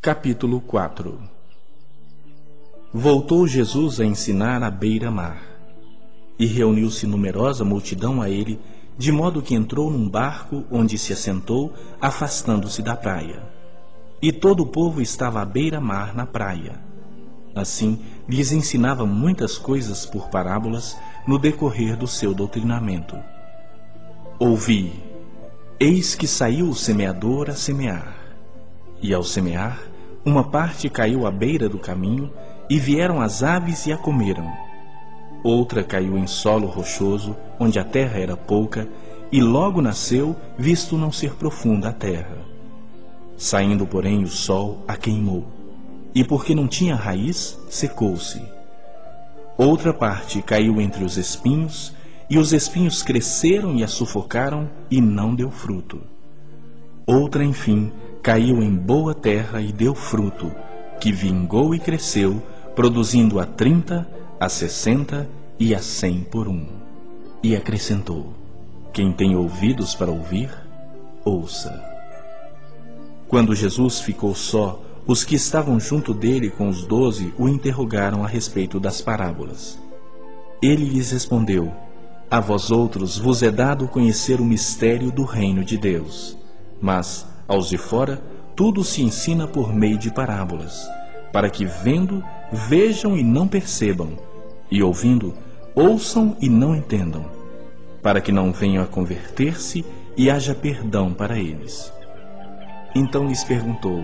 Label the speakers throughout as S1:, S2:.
S1: Capítulo 4. Voltou Jesus a ensinar à beira-mar, e reuniu-se numerosa multidão a ele, de modo que entrou num barco, onde se assentou, afastando-se da praia. E todo o povo estava à beira-mar na praia. Assim, lhes ensinava muitas coisas por parábolas, no decorrer do seu doutrinamento. Ouvi: eis que saiu o semeador a semear. E ao semear, uma parte caiu à beira do caminho, e vieram as aves e a comeram. Outra caiu em solo rochoso, onde a terra era pouca, e logo nasceu, visto não ser profunda a terra. Saindo, porém, o sol a queimou, e porque não tinha raiz, secou-se. Outra parte caiu entre os espinhos, e os espinhos cresceram e a sufocaram, e não deu fruto. Outra, enfim, caiu em boa terra e deu fruto, que vingou e cresceu, produzindo a 30, a 60 e a 100 por um. E acrescentou: quem tem ouvidos para ouvir, ouça. Quando Jesus ficou só, os que estavam junto dele com os 12 o interrogaram a respeito das parábolas. Ele lhes respondeu: a vós outros vos é dado conhecer o mistério do reino de Deus, mas aos de fora tudo se ensina por meio de parábolas, para que vendo, vejam e não percebam, e ouvindo, ouçam e não entendam, para que não venham a converter-se e haja perdão para eles. Então lhes perguntou: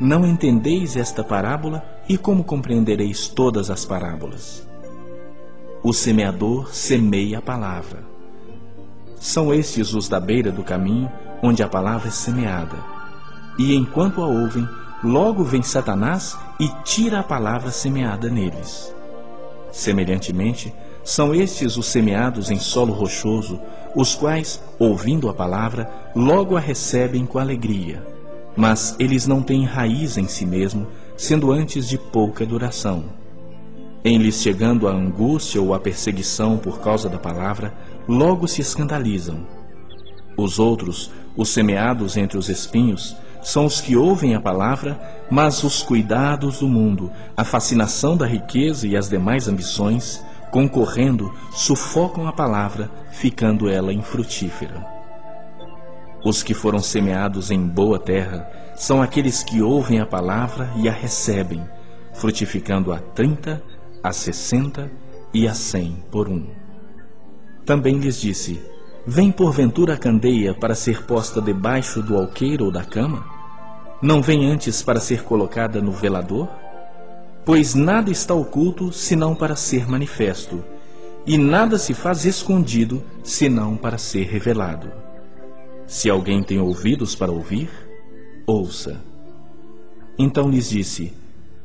S1: não entendeis esta parábola, e como compreendereis todas as parábolas? O semeador semeia a palavra. São estes os da beira do caminho, onde a palavra é semeada. E enquanto a ouvem, logo vem Satanás e tira a palavra semeada neles. Semelhantemente, são estes os semeados em solo rochoso, os quais, ouvindo a palavra, logo a recebem com alegria. Mas eles não têm raiz em si mesmo, sendo antes de pouca duração. Em lhes chegando a angústia ou a perseguição por causa da palavra, logo se escandalizam. Os outros, os semeados entre os espinhos, são os que ouvem a palavra, mas os cuidados do mundo, a fascinação da riqueza e as demais ambições, concorrendo, sufocam a palavra, ficando ela infrutífera. Os que foram semeados em boa terra são aqueles que ouvem a palavra e a recebem, frutificando a 30, a 60 e a 100 por um. Também lhes disse: vem porventura a candeia para ser posta debaixo do alqueire ou da cama? Não vem antes para ser colocada no velador? Pois nada está oculto, senão para ser manifesto, e nada se faz escondido, senão para ser revelado. Se alguém tem ouvidos para ouvir, ouça. Então lhes disse: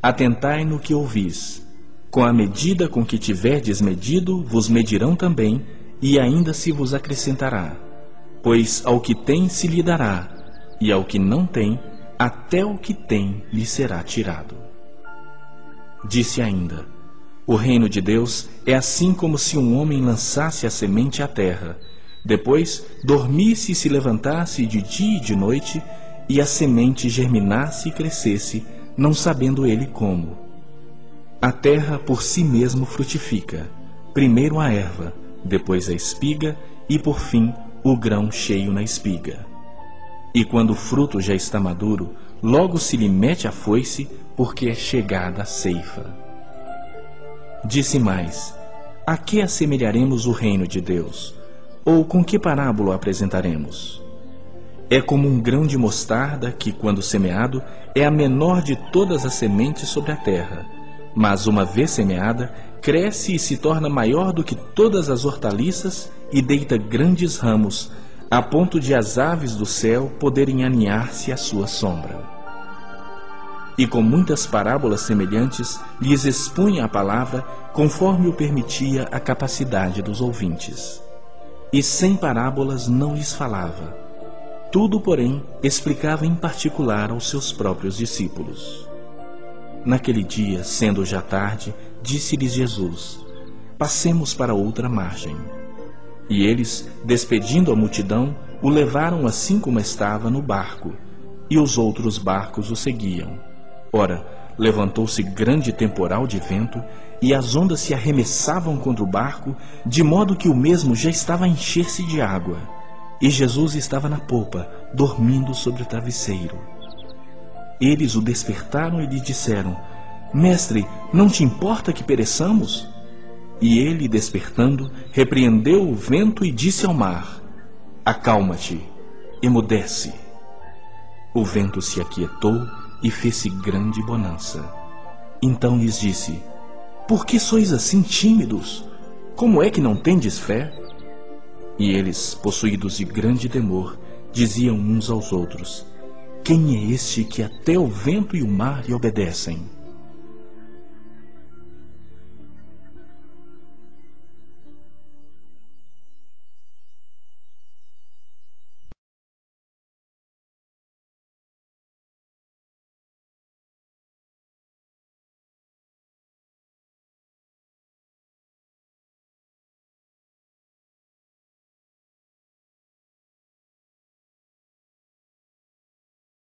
S1: atentai no que ouvis. Com a medida com que tiverdes medido, vos medirão também, e ainda se vos acrescentará. Pois ao que tem se lhe dará, e ao que não tem, até o que tem lhe será tirado. Disse ainda: o reino de Deus é assim como se um homem lançasse a semente à terra, depois dormisse e se levantasse de dia e de noite, e a semente germinasse e crescesse, não sabendo ele como. A terra por si mesmo frutifica, primeiro a erva, depois a espiga, e por fim o grão cheio na espiga. E quando o fruto já está maduro, logo se lhe mete a foice, porque é chegada a ceifa. Disse mais: a que assemelharemos o reino de Deus? Ou com que parábola apresentaremos? É como um grão de mostarda que, quando semeado, é a menor de todas as sementes sobre a terra, mas uma vez semeada, cresce e se torna maior do que todas as hortaliças e deita grandes ramos, a ponto de as aves do céu poderem aninhar-se à sua sombra. E com muitas parábolas semelhantes, lhes expunha a palavra, conforme o permitia a capacidade dos ouvintes. E sem parábolas não lhes falava. Tudo, porém, explicava em particular aos seus próprios discípulos. Naquele dia, sendo já tarde, disse-lhes Jesus: passemos para outra margem. E eles, despedindo a multidão, o levaram assim como estava no barco, e os outros barcos o seguiam. Ora, levantou-se grande temporal de vento, e as ondas se arremessavam contra o barco, de modo que o mesmo já estava a encher-se de água. E Jesus estava na popa, dormindo sobre o travesseiro. Eles o despertaram e lhe disseram: Mestre, não te importa que pereçamos? E ele, despertando, repreendeu o vento e disse ao mar: Acalma-te, emudece. O vento se aquietou e fez-se grande bonança. Então lhes disse: Por que sois assim tímidos? Como é que não tendes fé? E eles, possuídos de grande temor, diziam uns aos outros: Quem é este que até o vento e o mar lhe obedecem?